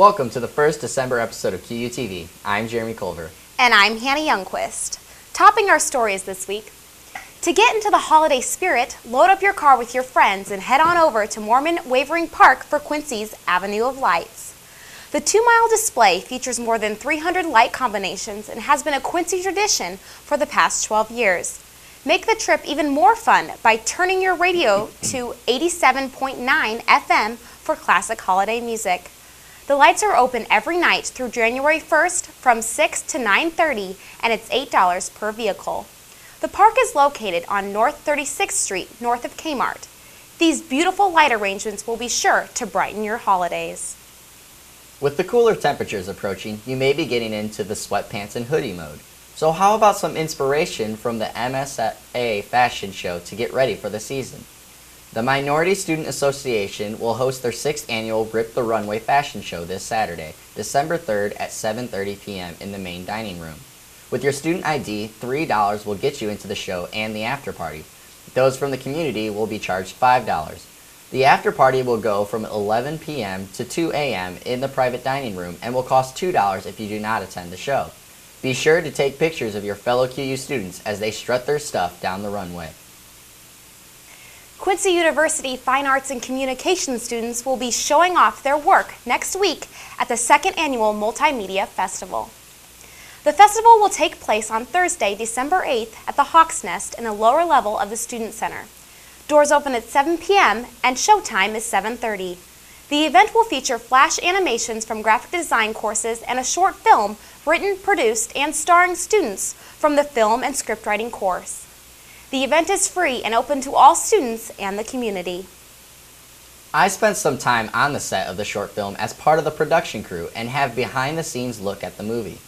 Welcome to the first December episode of QUTV. I'm Jeremy Culver. And I'm Hannah Youngquist. Topping our stories this week, to get into the holiday spirit, load up your car with your friends and head on over to Mormon Wavering Park for Quincy's Avenue of Lights. The 2-mile display features more than 300 light combinations and has been a Quincy tradition for the past 12 years. Make the trip even more fun by turning your radio to 87.9 FM for classic holiday music. The lights are open every night through January 1st from 6 to 9:30, and it's $8 per vehicle. The park is located on North 36th Street, north of Kmart. These beautiful light arrangements will be sure to brighten your holidays. With the cooler temperatures approaching, you may be getting into the sweatpants and hoodie mode. So how about some inspiration from the MSA fashion show to get ready for the season? The Minority Student Association will host their 6th annual Rip the Runway fashion show this Saturday, December 3rd at 7:30 p.m. in the main dining room. With your student ID, $3 will get you into the show and the after party. Those from the community will be charged $5. The after party will go from 11 p.m. to 2 a.m. in the private dining room and will cost $2 if you do not attend the show. Be sure to take pictures of your fellow QU students as they strut their stuff down the runway. Quincy University Fine Arts and Communication students will be showing off their work next week at the 2nd Annual Multimedia Festival. The festival will take place on Thursday, December 8th at the Hawk's Nest in the lower level of the Student Center. Doors open at 7 p.m. and showtime is 7:30. The event will feature flash animations from graphic design courses and a short film written, produced, and starring students from the film and scriptwriting course. The event is free and open to all students and the community. I spent some time on the set of the short film as part of the production crew and have behind-the-scenes look at the movie.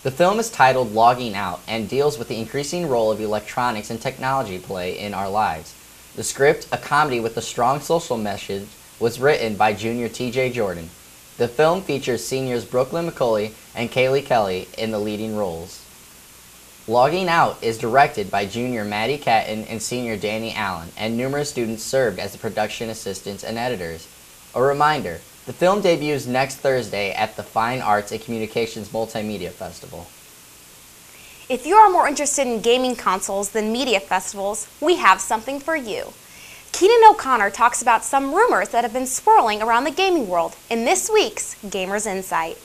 The film is titled Logging Out and deals with the increasing role of electronics and technology play in our lives. The script, a comedy with a strong social message, was written by junior TJ Jordan. The film features seniors Brooklyn McCauley and Kaylee Kelly in the leading roles. Logging Out is directed by junior Maddie Catton and senior Danny Allen, and numerous students served as the production assistants and editors. A reminder, the film debuts next Thursday at the Fine Arts and Communications Multimedia Festival. If you are more interested in gaming consoles than media festivals, we have something for you. Keenan O'Connor talks about some rumors that have been swirling around the gaming world in this week's Gamers Insight.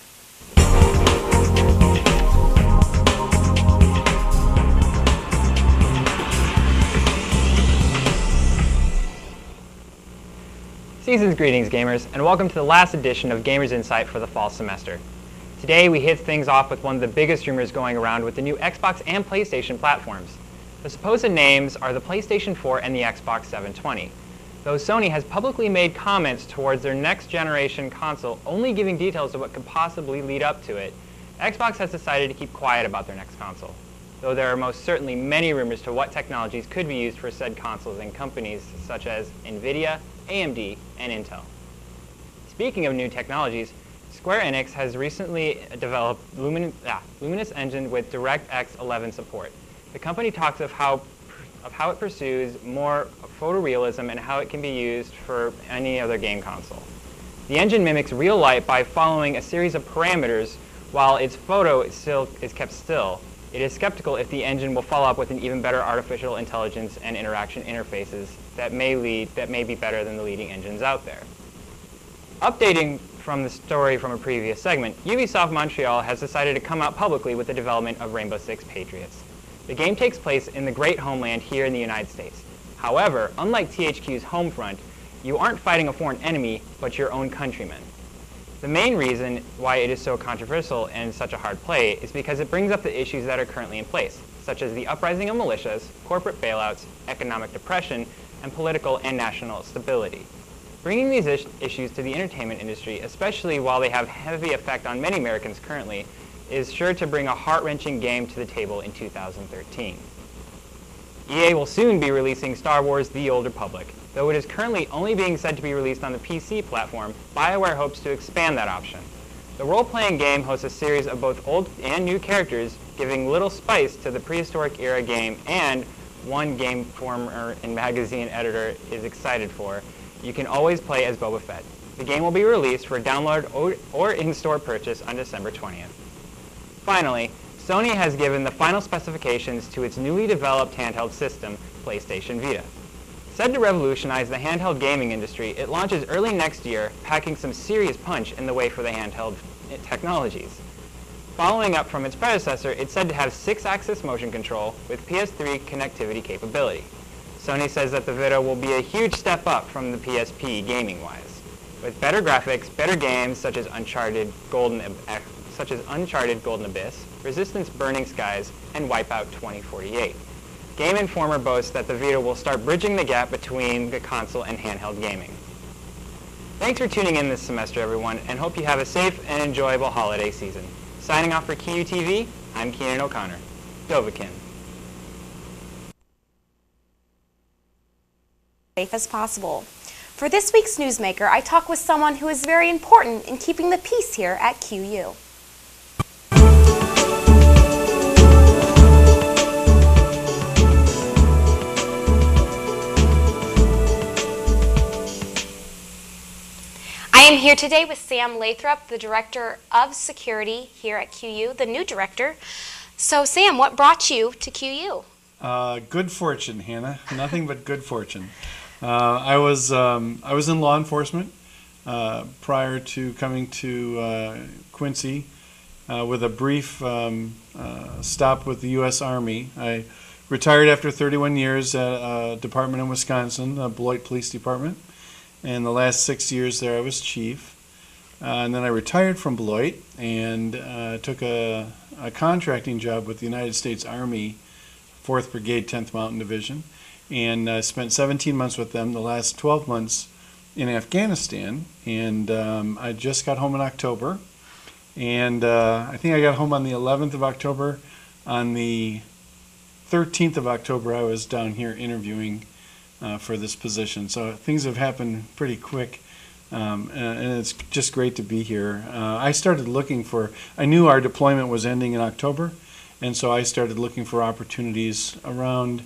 Season's greetings, gamers, and welcome to the last edition of Gamers Insight for the fall semester. Today we hit things off with one of the biggest rumors going around with the new Xbox and PlayStation platforms. The supposed names are the PlayStation 4 and the Xbox 720. Though Sony has publicly made comments towards their next generation console, only giving details of what could possibly lead up to it, Xbox has decided to keep quiet about their next console. Though there are most certainly many rumors to what technologies could be used for said consoles in companies such as Nvidia, AMD, and Intel. Speaking of new technologies, Square Enix has recently developed Luminous Engine with DirectX 11 support. The company talks of how it pursues more photorealism and how it can be used for any other game console. The engine mimics real light by following a series of parameters while its photo is kept still. It is skeptical if the engine will follow up with an even better artificial intelligence and interaction interfaces that may be better than the leading engines out there. Updating from the story from a previous segment, Ubisoft Montreal has decided to come out publicly with the development of Rainbow Six Patriots. The game takes place in the Great Homeland here in the United States. However, unlike THQ's Homefront, you aren't fighting a foreign enemy, but your own countrymen. The main reason why it is so controversial and such a hard play is because it brings up the issues that are currently in place, such as the uprising of militias, corporate bailouts, economic depression, and political and national stability. Bringing these issues to the entertainment industry, especially while they have heavy effect on many Americans currently, is sure to bring a heart-wrenching game to the table in 2013. EA will soon be releasing Star Wars: The Old Republic. Though it is currently only being said to be released on the PC platform, BioWare hopes to expand that option. The role-playing game hosts a series of both old and new characters, giving little spice to the prehistoric era game, and one game former and magazine editor is excited for, you can always play as Boba Fett. The game will be released for download or in-store purchase on December 20th. Finally, Sony has given the final specifications to its newly developed handheld system, PlayStation Vita. Said to revolutionize the handheld gaming industry, it launches early next year, packing some serious punch in the way for the handheld technologies. Following up from its predecessor, it's said to have 6-axis motion control with PS3 connectivity capability. Sony says that the Vita will be a huge step up from the PSP gaming-wise, with better graphics, better games such as Uncharted Golden Abyss, Resistance Burning Skies, and Wipeout 2048. Game Informer boasts that the Vita will start bridging the gap between the console and handheld gaming. Thanks for tuning in this semester, everyone, and hope you have a safe and enjoyable holiday season. Signing off for QUTV, I'm Keenan O'Connor. Dovahkiin. Safe as possible. For this week's Newsmaker, I talk with someone who is very important in keeping the peace here at QU. I am here today with Sam Lathrop, the Director of Security here at QU, the new director. So Sam, what brought you to QU? Good fortune, Hannah. Nothing but good fortune. I was in law enforcement prior to coming to Quincy with a brief stop with the U.S. Army. I retired after 31 years at a department in Wisconsin, the Beloit Police Department. And the last 6 years there I was chief. And then I retired from Beloit and took a contracting job with the United States Army, 4th Brigade, 10th Mountain Division. And spent 17 months with them, the last 12 months in Afghanistan. And I just got home in October. And I think I got home on the 11th of October. On the 13th of October, I was down here interviewing for this position. So things have happened pretty quick, and it's just great to be here. I started looking I knew our deployment was ending in October, and so I started looking for opportunities around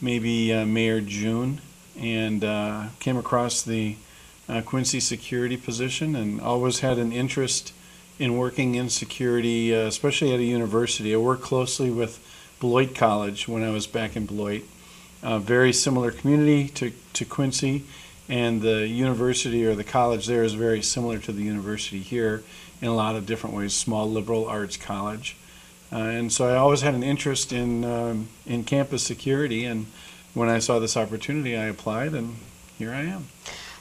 maybe May or June, and came across the Quincy security position, and always had an interest in working in security, especially at a university. I worked closely with Beloit College when I was back in Beloit. Very similar community to Quincy, and the university or the college there is very similar to the university here in a lot of different ways, small liberal arts college. And so I always had an interest in campus security, and when I saw this opportunity I applied, and here I am.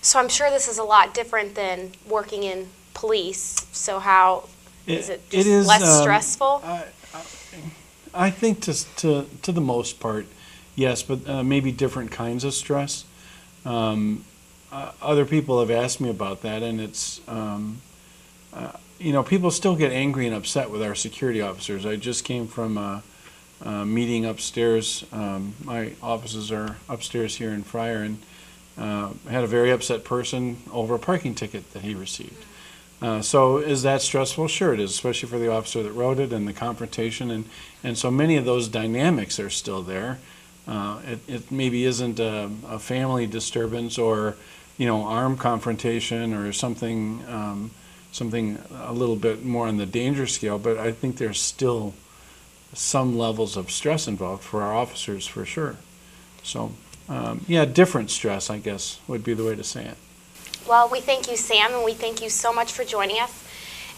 So I'm sure this is a lot different than working in police, so how is it just less stressful? I think to the most part, yes, but maybe different kinds of stress. Other people have asked me about that, and it's, people still get angry and upset with our security officers. I just came from a meeting upstairs. My offices are upstairs here in Fryer, and had a very upset person over a parking ticket that he received. So is that stressful? Sure it is, especially for the officer that wrote it and the confrontation. And so many of those dynamics are still there. It maybe isn't a family disturbance or, armed confrontation or something a little bit more on the danger scale, but I think there's still some levels of stress involved for our officers for sure. So, different stress, I guess, would be the way to say it. Well, we thank you, Sam, and we thank you so much for joining us,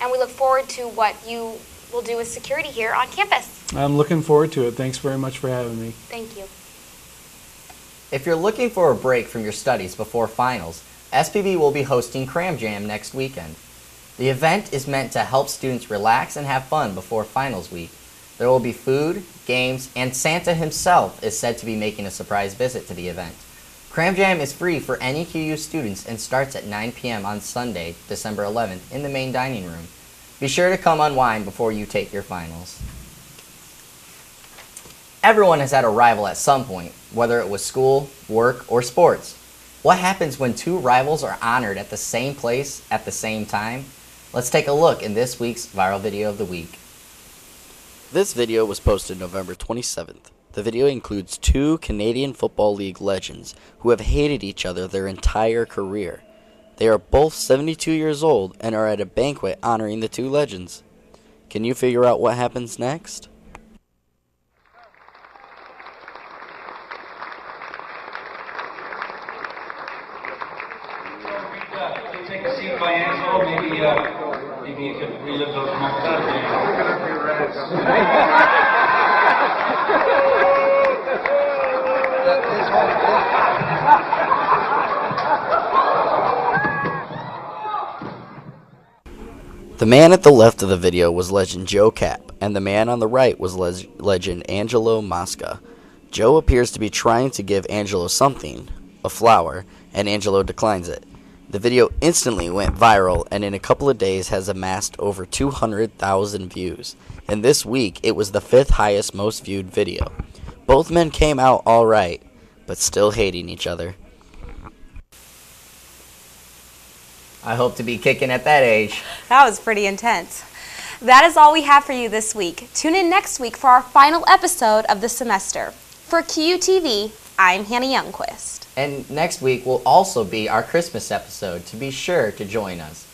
and we look forward to what you will do with security here on campus. I'm looking forward to it. Thanks very much for having me. Thank you. If you're looking for a break from your studies before finals, SPV will be hosting Cram Jam next weekend. The event is meant to help students relax and have fun before finals week. There will be food, games, and Santa himself is said to be making a surprise visit to the event. Cram Jam is free for any QU students and starts at 9 p.m. on Sunday, December 11th in the main dining room. Be sure to come unwind before you take your finals. Everyone has had a rival at some point, whether it was school, work, or sports. What happens when two rivals are honored at the same place at the same time? Let's take a look in this week's Viral Video of the Week. This video was posted November 27th. The video includes two Canadian Football League legends who have hated each other their entire career. They are both 72 years old and are at a banquet honoring the two legends. Can you figure out what happens next? Take a seat by Angelo. Maybe you could relive those moments. The man at the left of the video was legend Joe Cap, and the man on the right was legend Angelo Mosca. Joe appears to be trying to give Angelo something, a flower, and Angelo declines it. The video instantly went viral and in a couple of days has amassed over 200,000 views. And this week, it was the 5th highest most viewed video. Both men came out alright, but still hating each other. I hope to be kicking at that age. That was pretty intense. That is all we have for you this week. Tune in next week for our final episode of the semester. For QUTV, I'm Hannah Youngquist. And next week will also be our Christmas episode, to be sure to join us.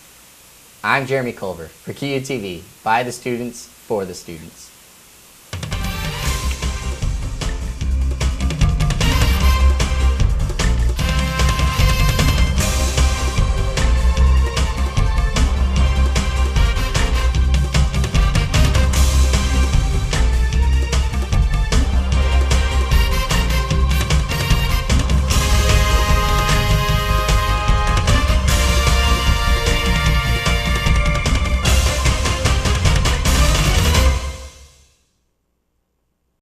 I'm Jeremy Culver for QUTV, by the students, for the students.